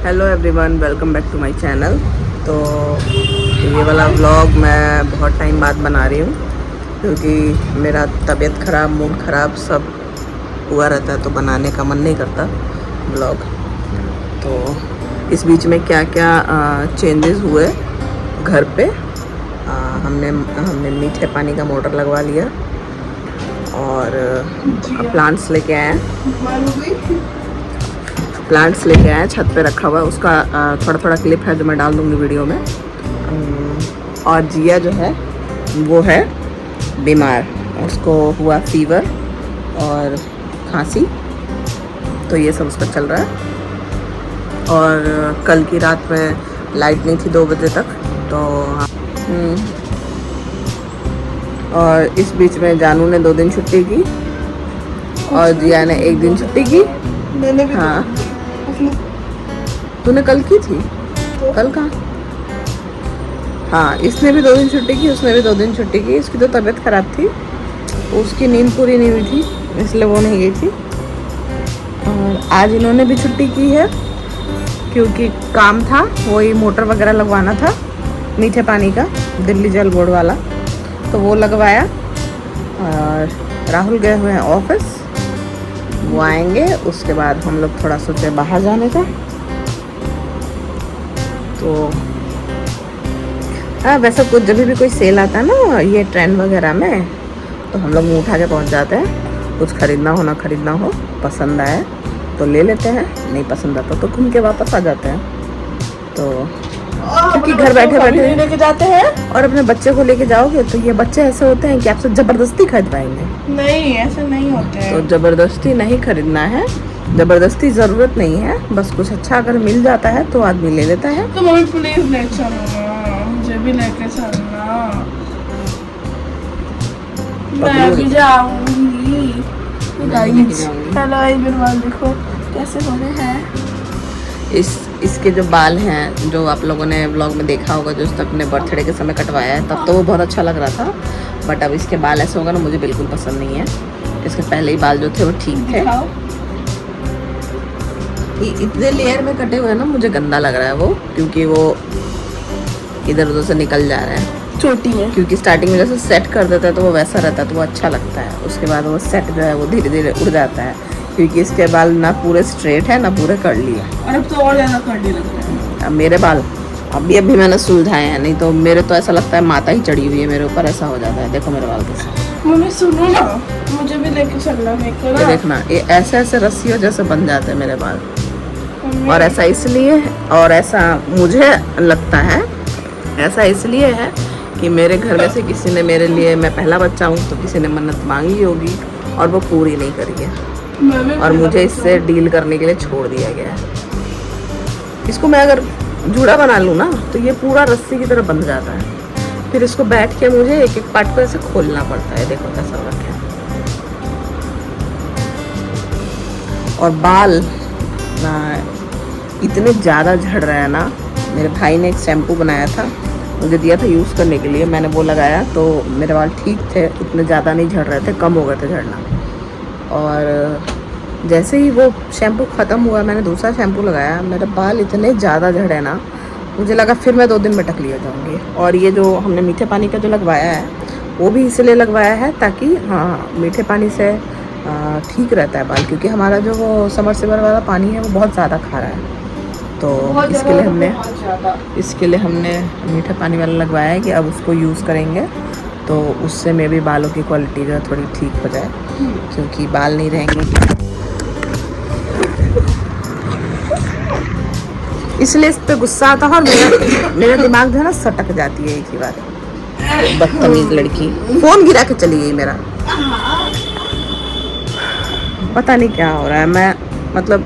Hello everyone, welcome back to my channel. तो ये वाला व्लॉग मैं बहुत टाइम बाद बना रही हूँ क्योंकि मेरा तबीयत ख़राब, मूड ख़राब सब हुआ रहता है तो बनाने का मन नहीं करता व्लॉग। तो इस बीच में क्या क्या चेंजेस हुए घर पे, हमने मीठे पानी का मोटर लगवा लिया और प्लांट्स लेके आए छत पे रखा हुआ है। उसका थोड़ा थोड़ा क्लिप है जो मैं डाल दूँगी वीडियो में। और जिया जो है वो है बीमार, उसको हुआ फीवर और खांसी, तो ये सब उसका चल रहा है। और कल की रात में लाइट नहीं थी 2 बजे तक, तो और इस बीच में जानू ने 2 दिन छुट्टी की और जिया ने 1 दिन छुट्टी की। मैंने भी हाँ, तूने कल की थी? कल कहाँ? हाँ, इसने भी 2 दिन छुट्टी की, उसने भी 2 दिन छुट्टी की। इसकी तो तबीयत ख़राब थी, उसकी नींद पूरी नहीं हुई थी इसलिए वो नहीं गई थी। और आज इन्होंने भी छुट्टी की है क्योंकि काम था, वही मोटर वगैरह लगवाना था मीठे पानी का, दिल्ली जल बोर्ड वाला, तो वो लगवाया। और राहुल गए हुए हैं ऑफिस, वो आएंगे उसके बाद हम लोग थोड़ा सोचे बाहर जाने का। तो वैसे कुछ जब भी कोई सेल आता है ना ये ट्रेंड वगैरह में, तो हम लोग मुँह उठा के पहुँच जाते हैं। कुछ ख़रीदना हो ना ख़रीदना हो, पसंद आए तो ले लेते हैं, नहीं पसंद आता तो घूम के वापस आ जाते हैं। तो क्योंकि घर बैठे बैठे लेके जाते हैं और अपने बच्चे को लेके जाओगे तो ये बच्चे ऐसे होते हैं कि आपसे ज़बरदस्ती खरीदवाएंगे। नहीं, ऐसे नहीं होते हैं। तो ज़बरदस्ती नहीं खरीदना है, ज़बरदस्ती ज़रूरत नहीं है, बस कुछ अच्छा अगर मिल जाता है तो आदमी ले लेता है। तो मम्मी प्लीज ले चलो, मुझे भी लेके चलना, मैं भी जाऊंगी। हेलो, मेरे बाल देखो कैसे हो रहे हैं। इसके जो बाल हैं, जो आप लोगों ने व्लॉग में देखा होगा, जो उसने अपने बर्थडे के समय कटवाया है, तब तो वो बहुत अच्छा लग रहा था। बट अब इसके बाल ऐसे होगा ना, मुझे बिल्कुल पसंद नहीं है। इसके पहले ही बाल जो थे वो ठीक थे, इतने लेयर में कटे हुए हैं ना, मुझे गंदा लग रहा है वो, क्योंकि वो इधर उधर से निकल जा रहे हैं छोटी है। क्योंकि स्टार्टिंग में जैसे सेट कर देता है तो वो वैसा रहता है तो वो अच्छा लगता है, उसके बाद वो सेट जो है वो धीरे धीरे उड़ जाता है, क्योंकि इसके बाल ना पूरे स्ट्रेट है ना पूरे कर्ली है। और अब तो और ज़्यादा कर्ली लग रहा है। अब मेरे बाल अभी मैंने सुलझाए हैं, नहीं तो मेरे तो ऐसा लगता है माता ही चढ़ी हुई है मेरे ऊपर, ऐसा हो जाता है। देखो मेरे बाल कैसे। मम्मी सुनो ना, मुझे भी लेके चलना मेरे को ये ना। देखना, ये ऐसे ऐसे रस्सियों जैसे बन जाते हैं मेरे बाल, और ऐसा इसलिए, और ऐसा मुझे लगता है ऐसा इसलिए है कि मेरे घर में से किसी ने मेरे लिए, मैं पहला बच्चा हूँ तो किसी ने मन्नत मांगी होगी और वो पूरी नहीं करी है, और मुझे इससे डील करने के लिए छोड़ दिया गया है। इसको मैं अगर जूड़ा बना लूँ ना तो ये पूरा रस्सी की तरह बंध जाता है, फिर इसको बैठ के मुझे एक एक पार्ट को ऐसे खोलना पड़ता है। देखो कैसा हो रखा है। और बाल इतने ज़्यादा झड़ रहे हैं ना, मेरे भाई ने एक शैम्पू बनाया था, मुझे दिया था यूज़ करने के लिए, मैंने वो लगाया तो मेरे बाल ठीक थे, इतने ज़्यादा नहीं झड़ रहे थे, कम हो गए थे झड़ना। और जैसे ही वो शैम्पू ख़त्म हुआ, मैंने दूसरा शैम्पू लगाया, मेरे बाल इतने ज़्यादा झड़े ना, मुझे लगा फिर मैं 2 दिन में टकली हो जाऊँगी। और ये जो हमने मीठे पानी का जो लगवाया है वो भी इसलिए लगवाया है ताकि हाँ, मीठे पानी से ठीक रहता है बाल, क्योंकि हमारा जो वो समरसेबल वाला पानी है वो बहुत ज़्यादा खारा है, तो इसके लिए हमने मीठा पानी वाला लगवाया है कि अब उसको यूज़ करेंगे तो उससे मे भी बालों की क्वालिटी जो है थोड़ी ठीक हो जाए, क्योंकि बाल नहीं रहेंगे। इसलिए इस पर गुस्सा आता है और मेरा दिमाग जो है ना सटक जाती है एक ही बार। बदतमीज लड़की, फ़ोन गिरा के चली गई मेरा, पता नहीं क्या हो रहा है। मैं मतलब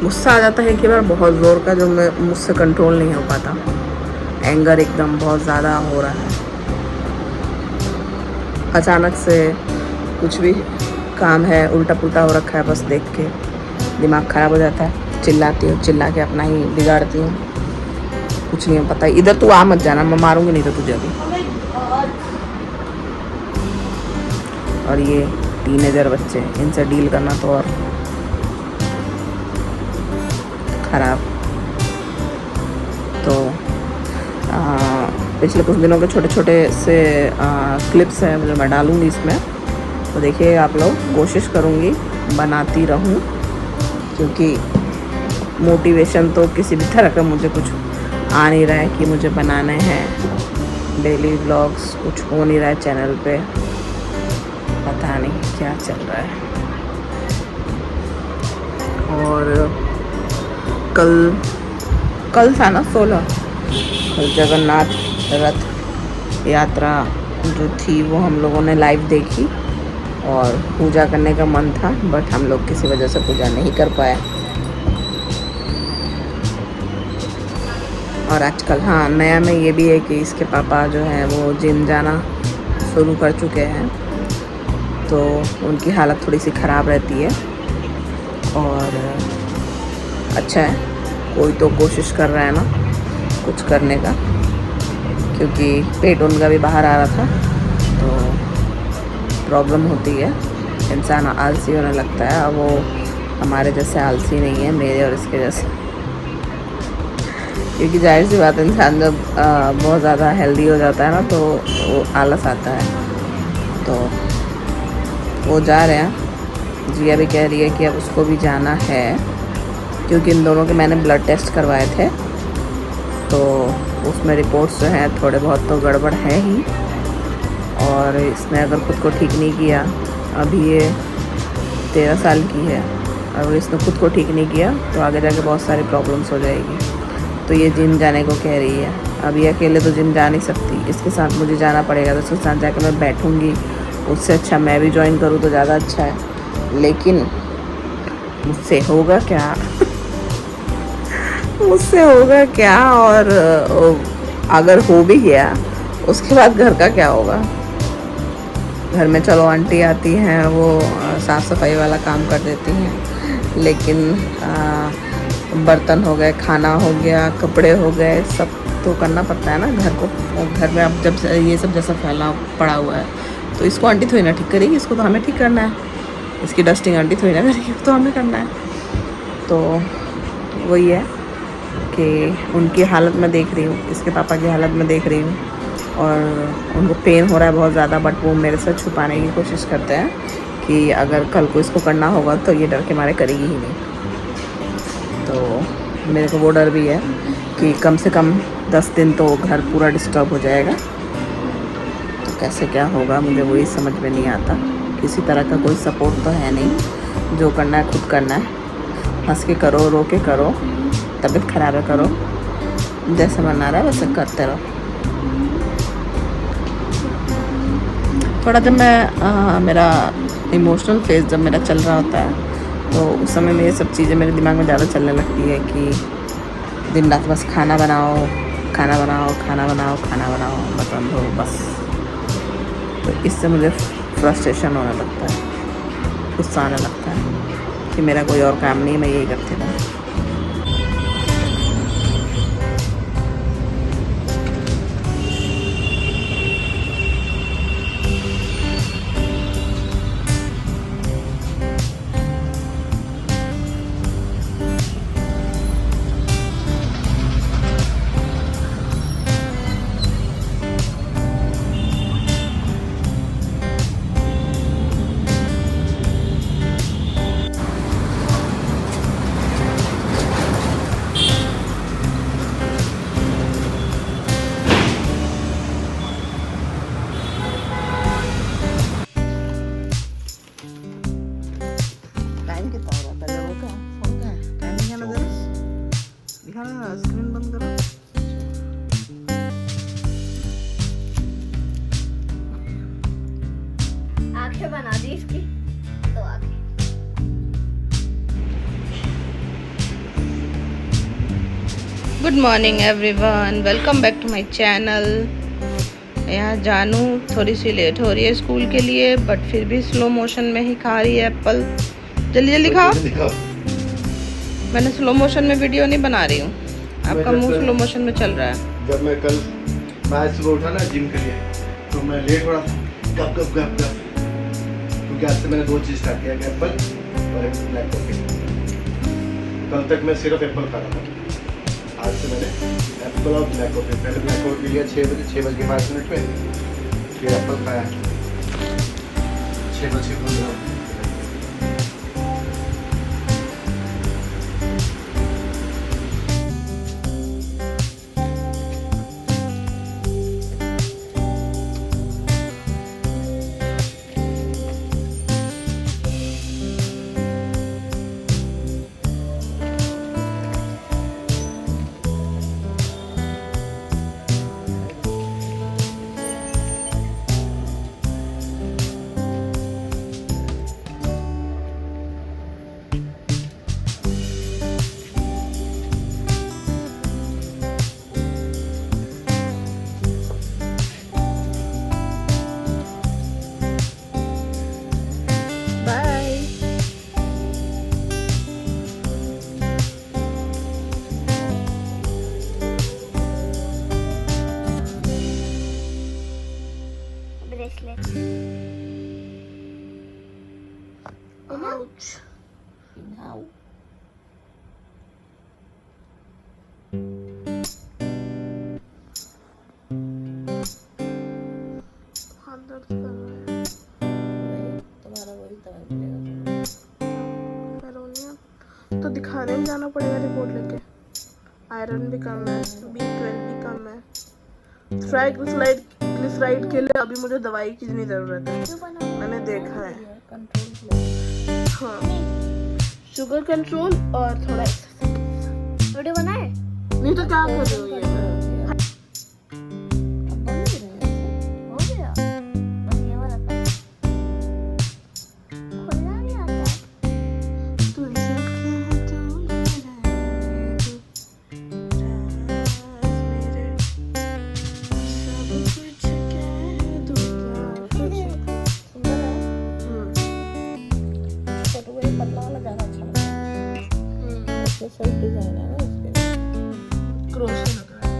गुस्सा आ जाता है कि बार बहुत ज़ोर का, जो मैं मुझसे कंट्रोल नहीं हो पाता। एंगर एकदम बहुत ज़्यादा हो रहा है, अचानक से कुछ भी काम है उल्टा पुल्टा हो रखा है, बस देख के दिमाग ख़राब हो जाता है। चिल्लाती हूँ, चिल्ला के अपना ही बिगाड़ती हूँ, कुछ नहीं पता। इधर तू आ मत जाना, मैं मारूंगी नहीं तो तुझे अभी। और ये टीनेजर बच्चे, इनसे डील करना तो और ख़राब। तो पिछले कुछ दिनों के छोटे छोटे से क्लिप्स हैं जो मैं डालूँगी इसमें, तो देखिए आप लोग। कोशिश करूँगी बनाती रहूँ, क्योंकि मोटिवेशन तो किसी भी तरह का मुझे कुछ आ नहीं रहा है कि मुझे बनाने हैं डेली व्लॉग्स। कुछ हो नहीं रहा है चैनल पे, पता नहीं क्या चल रहा है। और कल था ना 16, कल जगन्नाथ रथ यात्रा जो थी वो हम लोगों ने लाइव देखी, और पूजा करने का मन था, बट हम लोग किसी वजह से पूजा नहीं कर पाए। और आजकल हाँ नया में ये भी है कि इसके पापा जो हैं वो जिम जाना शुरू कर चुके हैं, तो उनकी हालत थोड़ी सी ख़राब रहती है। और अच्छा है कोई तो कोशिश कर रहा है ना कुछ करने का, क्योंकि पेट उनका भी बाहर आ रहा था, तो प्रॉब्लम होती है, इंसान आलसी होने लगता है। अब वो हमारे जैसे आलसी नहीं है, मेरे और इसके जैसे, क्योंकि जाहिर सी बात, इंसान जब बहुत ज़्यादा हेल्दी हो जाता है ना तो वो आलस आता है। तो वो जा रहे हैं, जिया भी कह रही है कि अब उसको भी जाना है, क्योंकि इन दोनों के मैंने ब्लड टेस्ट करवाए थे, तो उसमें रिपोर्ट्स जो हैं थोड़े बहुत तो गड़बड़ है ही। और इसने अगर खुद को ठीक नहीं किया, अभी ये 13 साल की है, अगर इसने खुद को ठीक नहीं किया तो आगे जाके बहुत सारी प्रॉब्लम्स हो जाएगी। तो ये जिम जाने को कह रही है। अब ये अकेले तो जिम जा नहीं सकती, इसके साथ मुझे जाना पड़ेगा, तो इसके साथ जाकर मैं बैठूँगी। उससे अच्छा मैं भी ज्वाइन करूँ तो ज़्यादा अच्छा है, लेकिन मुझसे होगा क्या मुझसे होगा क्या? और अगर हो भी गया उसके बाद घर का क्या होगा? घर में चलो आंटी आती हैं, वो साफ़ सफाई वाला काम कर देती हैं, लेकिन बर्तन हो गए, खाना हो गया, कपड़े हो गए, सब तो करना पड़ता है ना घर को। और घर में अब जब ये सब जैसा फैला पड़ा हुआ है, तो इसको आंटी थोड़ी ना ठीक करेगी, इसको तो हमें ठीक करना है। इसकी डस्टिंग आंटी थोड़ी ना करेगी, तो हमें करना है। तो वही है कि उनकी हालत में देख रही हूँ, इसके पापा की हालत में देख रही हूँ, और उनको पेन हो रहा है बहुत ज़्यादा, बट वो मेरे से छुपाने की कोशिश करते हैं कि अगर कल को इसको करना होगा तो ये डर के मारे करेगी ही नहीं। तो मेरे को वो डर भी है कि कम से कम 10 दिन तो घर पूरा डिस्टर्ब हो जाएगा। तो कैसे क्या होगा मुझे वही समझ में नहीं आता। किसी तरह का कोई सपोर्ट तो है नहीं, जो करना है खुद करना है। हंस के करो, रो के करो, तबीयत ख़राब है करो, जैसे मन आ रहा है वैसे करते रहो। थोड़ा जब मैं मेरा इमोशनल फेज जब मेरा चल रहा होता है, तो उस समय में ये सब चीज़ें मेरे दिमाग में ज़्यादा चलने लगती है कि दिन रात बस खाना बनाओ, खाना बनाओ, खाना बनाओ, खाना बनाओ, बर्तन धो, बस। तो इससे मुझे फ्रस्ट्रेशन होने लगता है, गुस्सा आने लगता है कि मेरा कोई और काम नहीं, मैं यही करती रहूँ। स्क्रीन बंद करो। आंखें बना दी इसकी तो आंखें। Good morning everyone, welcome back to my channel. यहाँ जानू थोड़ी सी लेट हो रही है स्कूल के लिए, बट फिर भी स्लो मोशन में ही खा रही है एप्पल। जल्दी जल्दी खाओ। मैंने स्लो मोशन में वीडियो नहीं बना रही हूँ, आपका मुंह स्लो मोशन में चल रहा है। जब मैं कल सुबह उठा ना जिम के लिए, तो मैं लेट हो रहा था, गप गप गप गप, क्योंकि आज से मैंने 2 चीज़ स्टार्ट किया, एप्पल और एक ब्लैक कॉफी। कल तक मैं सिर्फ एप्पल खा रहा था, आज से मैंने एप्पल और ब्लैक कॉफ़ी, पहले ब्लैक कॉफ़ी पी लिया 6:05 में, फिर एप्पल खाया 6:15। ब्रेसलेट। Ouch. Now. हाथ दर्द कर रहा है। तुम्हारा वही दवाई मिलेगा फेरोनिया तो दिखाने में जाना पड़ेगा रिपोर्ट लेके। आयरन भी कम है, B12 भी कम है। ग्लिसराइड के लिए अभी मुझे दवाई की नहीं जरूरत है, मैंने देखा है। कंट्रोल। हाँ, शुगर कंट्रोल और थोड़ा एक्सरसाइज। वीडियो बनाए? नहीं तो क्या कर रही हो ये? हो गया। बस ये वाला था। खोलना नहीं आता। सुंदर है। फोटो वही पतला वाला ज्यादा अच्छा लगता है। उसमें सही डिजाइन है ना उसके। क्रोशे लग रहा है।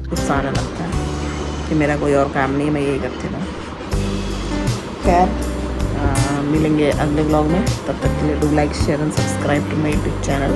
गुस्सा आने लगता है कि मेरा कोई और काम नहीं है, मैं यही करती रहूँ। खैर मिलेंगे अगले ब्लॉग में, तब तक के लिए do like share and subscribe to my YouTube channel.